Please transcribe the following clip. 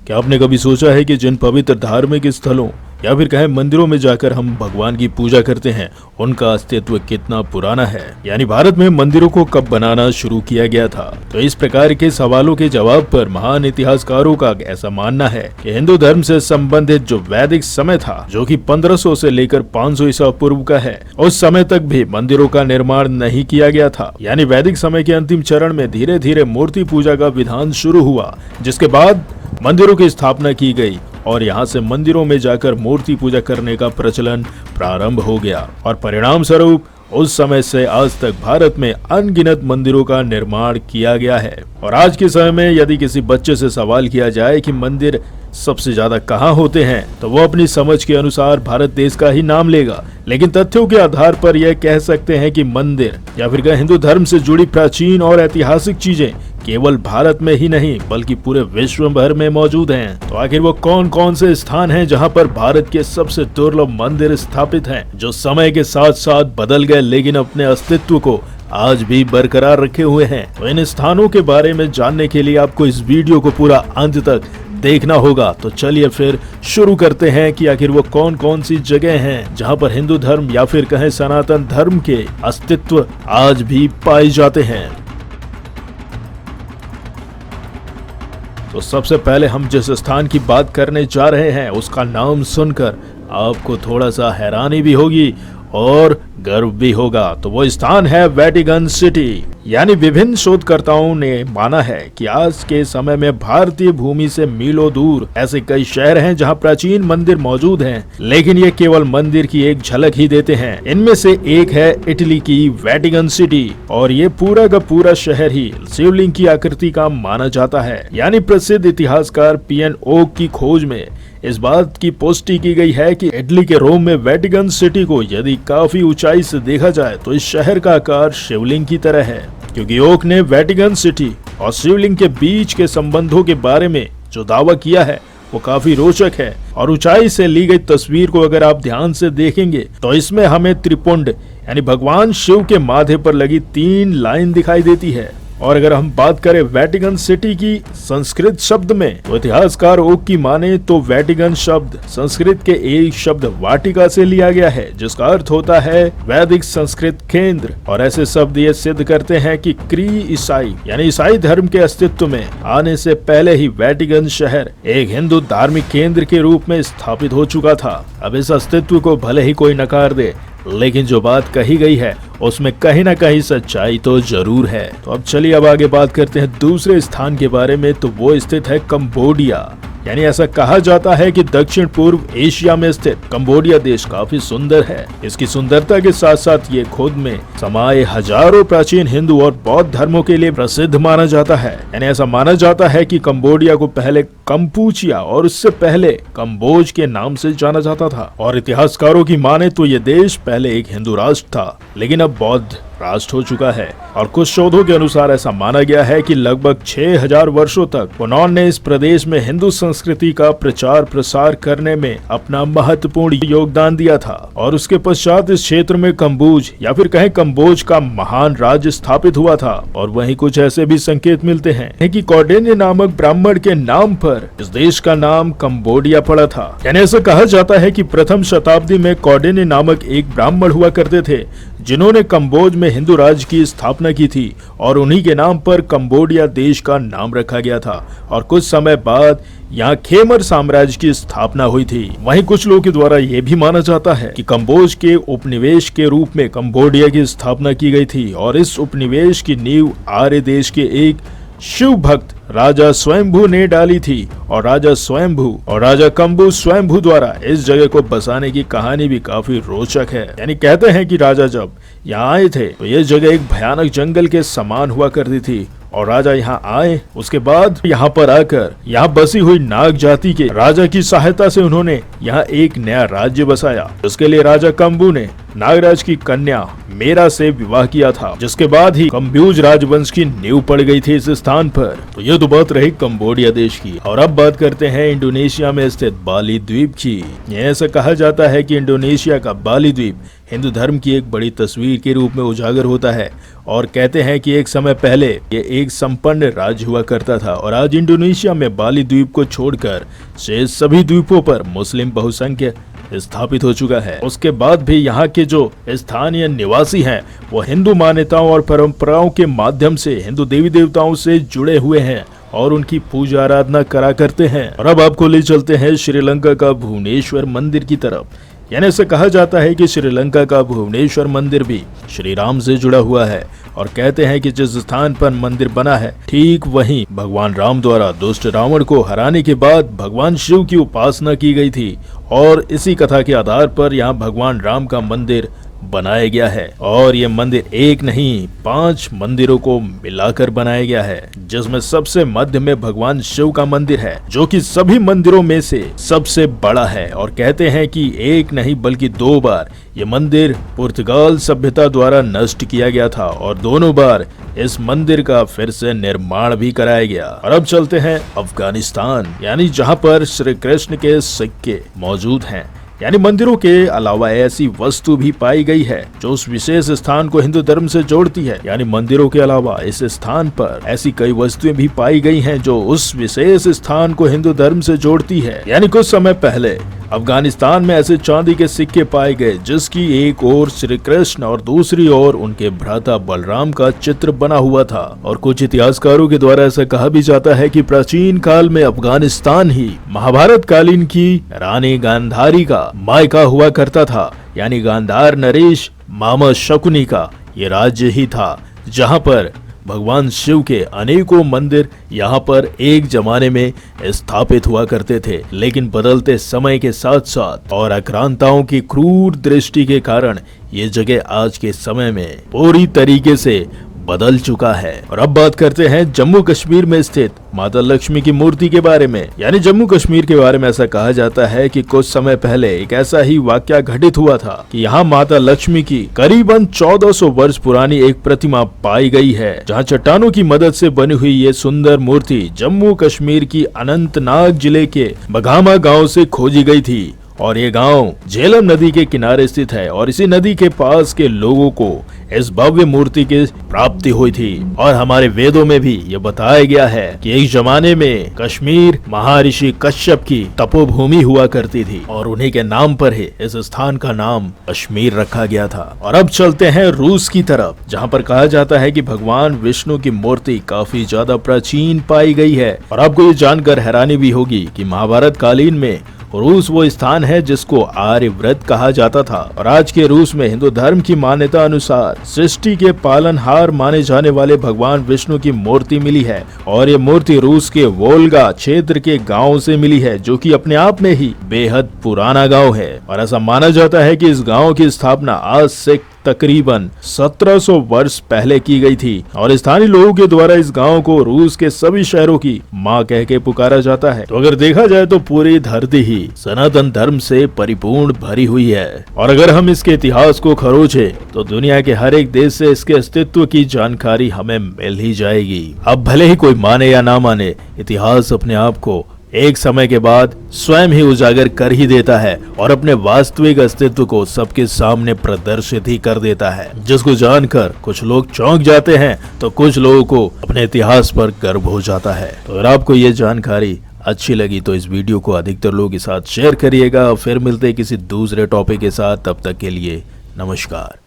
क्या आपने कभी सोचा है कि जिन पवित्र धार्मिक स्थलों या फिर कहें मंदिरों में जाकर हम भगवान की पूजा करते हैं, उनका अस्तित्व कितना पुराना है? यानी भारत में मंदिरों को कब बनाना शुरू किया गया था? तो इस प्रकार के सवालों के जवाब पर महान इतिहासकारों का ऐसा मानना है कि हिंदू धर्म से संबंधित जो वैदिक समय था, जो कि 1500 से लेकर 500 ईसा पूर्व का है, उस समय तक भी मंदिरों का निर्माण नहीं किया गया था। यानी वैदिक समय के अंतिम चरण में धीरे धीरे मूर्ति पूजा का विधान शुरू हुआ, जिसके बाद मंदिरों की स्थापना की गई और यहाँ से मंदिरों में जाकर मूर्ति पूजा करने का प्रचलन प्रारंभ हो गया और परिणाम स्वरूप उस समय से आज तक भारत में अनगिनत मंदिरों का निर्माण किया गया है। और आज के समय में यदि किसी बच्चे से सवाल किया जाए कि मंदिर सबसे ज्यादा कहाँ होते हैं, तो वो अपनी समझ के अनुसार भारत देश का ही नाम लेगा, लेकिन तथ्यों के आधार पर यह कह सकते हैं कि मंदिर या फिर हिंदू धर्म से जुड़ी प्राचीन और ऐतिहासिक चीजें केवल भारत में ही नहीं बल्कि पूरे विश्व भर में मौजूद हैं। तो आखिर वो कौन कौन से स्थान हैं जहां पर भारत के सबसे दुर्लभ मंदिर स्थापित हैं, जो समय के साथ साथ बदल गए लेकिन अपने अस्तित्व को आज भी बरकरार रखे हुए हैं? तो इन स्थानों के बारे में जानने के लिए आपको इस वीडियो को पूरा अंत तक देखना होगा। तो चलिए फिर शुरू करते हैं कि आखिर वो कौन कौन सी जगह हैं जहां पर हिंदू धर्म या फिर कहें सनातन धर्म के अस्तित्व आज भी पाए जाते हैं। तो सबसे पहले हम जिस स्थान की बात करने जा रहे हैं, उसका नाम सुनकर आपको थोड़ा सा हैरानी भी होगी और गर्व भी होगा। तो वो स्थान है वेटिकन सिटी। यानी विभिन्न शोधकर्ताओं ने माना है कि आज के समय में भारतीय भूमि से मीलों दूर ऐसे कई शहर हैं जहां प्राचीन मंदिर मौजूद हैं, लेकिन ये केवल मंदिर की एक झलक ही देते हैं। इनमें से एक है इटली की वेटिकन सिटी और ये पूरा का पूरा शहर ही शिवलिंग की आकृति का माना जाता है। यानी प्रसिद्ध इतिहासकार पीएन ओक की खोज में इस बात की पुष्टि की गई है कि इटली के रोम में वेटिकन सिटी को यदि काफी ऊंचाई से देखा जाए तो इस शहर का आकार शिवलिंग की तरह है, क्योंकि ओक ने वेटिकन सिटी और शिवलिंग के बीच के संबंधों के बारे में जो दावा किया है वो काफी रोचक है। और ऊंचाई से ली गई तस्वीर को अगर आप ध्यान से देखेंगे तो इसमें हमें त्रिपुंड यानी भगवान शिव के माथे पर लगी 3 लाइन दिखाई देती है। और अगर हम बात करें वेटिकन सिटी की संस्कृत शब्द में, तो इतिहासकार ओक की माने तो वेटिकन शब्द संस्कृत के एक शब्द वाटिका से लिया गया है, जिसका अर्थ होता है वैदिक संस्कृत केंद्र। और ऐसे शब्द ये सिद्ध करते हैं कि क्री ईसाई यानी ईसाई धर्म के अस्तित्व में आने से पहले ही वेटिकन शहर एक हिंदू धार्मिक केंद्र के रूप में स्थापित हो चुका था। अब इस अस्तित्व को भले ही कोई नकार दे, लेकिन जो बात कही गई है उसमें कहीं ना कहीं सच्चाई तो जरूर है। तो अब चलिए अब आगे बात करते हैं दूसरे स्थान के बारे में। तो वो स्थित है कंबोडिया। यानी ऐसा कहा जाता है कि दक्षिण पूर्व एशिया में स्थित कंबोडिया देश काफी सुंदर है। इसकी सुंदरता के साथ साथ ये खुद में समाये हजारों प्राचीन हिंदू और बौद्ध धर्मों के लिए प्रसिद्ध माना जाता है। यानी ऐसा माना जाता है कि कंबोडिया को पहले कंपूचिया और उससे पहले कंबोज के नाम से जाना जाता था। और इतिहासकारों की माने तो ये देश पहले एक हिंदू राष्ट्र था, लेकिन अब बौद्ध राष्ट्र हो चुका है। और कुछ शोधों के अनुसार ऐसा माना गया है कि लगभग 6000 वर्षों तक उन्होंने इस प्रदेश में हिंदू संस्कृति का प्रचार प्रसार करने में अपना महत्वपूर्ण योगदान दिया था। और उसके पश्चात इस क्षेत्र में कंबोज या फिर कहें कंबोज का महान राज्य स्थापित हुआ था। और वहीं कुछ ऐसे भी संकेत मिलते हैं कि कौंडिन्य नामक ब्राह्मण के नाम पर इस देश का नाम कंबोडिया पड़ा था। यानी ऐसा कहा जाता है कि प्रथम शताब्दी में कौंडिन्य नामक एक ब्राह्मण हुआ करते थे, जिन्होंने कंबोज में हिंदू राज्य की स्थापना की थी और उन्हीं के नाम पर कंबोडिया देश का नाम रखा गया था। और कुछ समय बाद यहाँ खेमर साम्राज्य की स्थापना हुई थी। वहीं कुछ लोगों के द्वारा यह भी माना जाता है कि कंबोज के उपनिवेश के रूप में कंबोडिया की स्थापना की गई थी और इस उपनिवेश की नींव आर्य देश के एक शिव भक्त राजा स्वयंभू ने डाली थी। और राजा स्वयंभू और राजा कंबू स्वयंभू द्वारा इस जगह को बसाने की कहानी भी काफी रोचक है। यानी कहते हैं कि राजा जब यहाँ आए थे तो ये जगह एक भयानक जंगल के समान हुआ करती थी और राजा यहाँ आए, उसके बाद यहाँ पर आकर यहाँ बसी हुई नाग जाति के राजा की सहायता से उन्होंने यहाँ एक नया राज्य बसाया। उसके लिए राजा कंबू ने नागराज की कन्या मेरा से विवाह किया था, जिसके बाद ही कंब्यूज राजवंश की नींव पड़ गई थी इस स्थान पर। तो ये तो बात रही कंबोडिया देश की। और अब बात करते हैं इंडोनेशिया में स्थित बाली द्वीप की। ऐसा कहा जाता है कि इंडोनेशिया का बाली द्वीप हिंदू धर्म की एक बड़ी तस्वीर के रूप में उजागर होता है और कहते हैं कि एक समय पहले ये एक संपन्न राज्य हुआ करता था और आज इंडोनेशिया में बाली द्वीप को छोड़कर शेष सभी द्वीपों पर मुस्लिम बहुसंख्य स्थापित हो चुका है। उसके बाद भी यहाँ के जो स्थानीय निवासी हैं वो हिंदू मान्यताओं और परंपराओं के माध्यम से हिंदू देवी देवताओं से जुड़े हुए हैं और उनकी पूजा आराधना करा करते हैं। और अब आपको ले चलते हैं श्रीलंका का भुवनेश्वर मंदिर की तरफ। यानी ऐसे कहा जाता है कि श्रीलंका का भुवनेश्वर मंदिर भी श्री राम से जुड़ा हुआ है और कहते हैं कि जिस स्थान पर मंदिर बना है ठीक वहीं भगवान राम द्वारा दुष्ट रावण को हराने के बाद भगवान शिव की उपासना की गई थी और इसी कथा के आधार पर यहाँ भगवान राम का मंदिर बनाया गया है। और ये मंदिर एक नहीं 5 मंदिरों को मिलाकर बनाया गया है, जिसमें सबसे मध्य में भगवान शिव का मंदिर है जो कि सभी मंदिरों में से सबसे बड़ा है। और कहते हैं कि एक नहीं बल्कि 2 बार ये मंदिर पुर्तगाल सभ्यता द्वारा नष्ट किया गया था और दोनों बार इस मंदिर का फिर से निर्माण भी कराया गया। और अब चलते हैं अफगानिस्तान, यानी जहाँ पर श्री कृष्ण के सिक्के मौजूद हैं। यानी मंदिरों के अलावा ऐसी वस्तु भी पाई गई है जो उस विशेष स्थान को हिंदू धर्म से जोड़ती है। यानी मंदिरों के अलावा इस स्थान पर ऐसी कई वस्तुएं भी पाई गई हैं जो उस विशेष स्थान को हिंदू धर्म से जोड़ती है। यानी कुछ समय पहले अफगानिस्तान में ऐसे चांदी के सिक्के पाए गए जिसकी एक ओर श्री कृष्ण और दूसरी ओर उनके भ्राता बलराम का चित्र बना हुआ था। और कुछ इतिहासकारों के द्वारा ऐसा कहा भी जाता है कि प्राचीन काल में अफगानिस्तान ही महाभारत कालीन की रानी गांधारी का मायका हुआ करता था। यानी गांधार नरेश मामा शकुनी का ये राज्य ही था जहाँ पर भगवान शिव के अनेकों मंदिर यहाँ पर एक जमाने में स्थापित हुआ करते थे, लेकिन बदलते समय के साथ साथ और आक्रांताओं की क्रूर दृष्टि के कारण ये जगह आज के समय में पूरी तरीके से बदल चुका है। और अब बात करते हैं जम्मू कश्मीर में स्थित माता लक्ष्मी की मूर्ति के बारे में। यानी जम्मू कश्मीर के बारे में ऐसा कहा जाता है कि कुछ समय पहले एक ऐसा ही वाकया घटित हुआ था कि यहाँ माता लक्ष्मी की करीबन 1400 वर्ष पुरानी एक प्रतिमा पाई गई है, जहाँ चट्टानों की मदद से बनी हुई ये सुंदर मूर्ति जम्मू कश्मीर की अनंतनाग जिले के बघामा गाँव से खोजी गई थी। और ये गांव झेलम नदी के किनारे स्थित है और इसी नदी के पास के लोगों को इस भव्य मूर्ति की प्राप्ति हुई थी। और हमारे वेदों में भी ये बताया गया है कि एक जमाने में कश्मीर महर्षि कश्यप की तपोभूमि हुआ करती थी और उन्हीं के नाम पर ही इस स्थान का नाम कश्मीर रखा गया था। और अब चलते हैं रूस की तरफ, जहाँ पर कहा जाता है कि भगवान विष्णु की मूर्ति काफी ज्यादा प्राचीन पाई गई है। और आपको ये जानकर हैरानी भी होगी कि महाभारत कालीन में रूस वो स्थान है जिसको आर्यव्रत कहा जाता था। और आज के रूस में हिंदू धर्म की मान्यता अनुसार सृष्टि के पालनहार माने जाने वाले भगवान विष्णु की मूर्ति मिली है। और ये मूर्ति रूस के वोल्गा क्षेत्र के गांव से मिली है, जो कि अपने आप में ही बेहद पुराना गांव है। और ऐसा माना जाता है कि इस गांव की स्थापना आज से तकरीबन 1700 वर्ष पहले की गई थी और स्थानीय लोगों के द्वारा इस गांव को रूस के सभी शहरों की मां कह के पुकारा जाता है। तो अगर देखा जाए तो पूरी धरती ही सनातन धर्म से परिपूर्ण भरी हुई है। और अगर हम इसके इतिहास को खरोचे तो दुनिया के हर एक देश से इसके अस्तित्व की जानकारी हमें मिल ही जाएगी। अब भले ही कोई माने या ना माने, इतिहास अपने आप को एक समय के बाद स्वयं ही उजागर कर ही देता है और अपने वास्तविक अस्तित्व को सबके सामने प्रदर्शित ही कर देता है, जिसको जानकर कुछ लोग चौंक जाते हैं तो कुछ लोगों को अपने इतिहास पर गर्व हो जाता है। तो अगर आपको ये जानकारी अच्छी लगी तो इस वीडियो को अधिकतर लोगों के साथ शेयर करिएगा। फिर मिलते हैं किसी दूसरे टॉपिक के साथ, तब तक के लिए नमस्कार।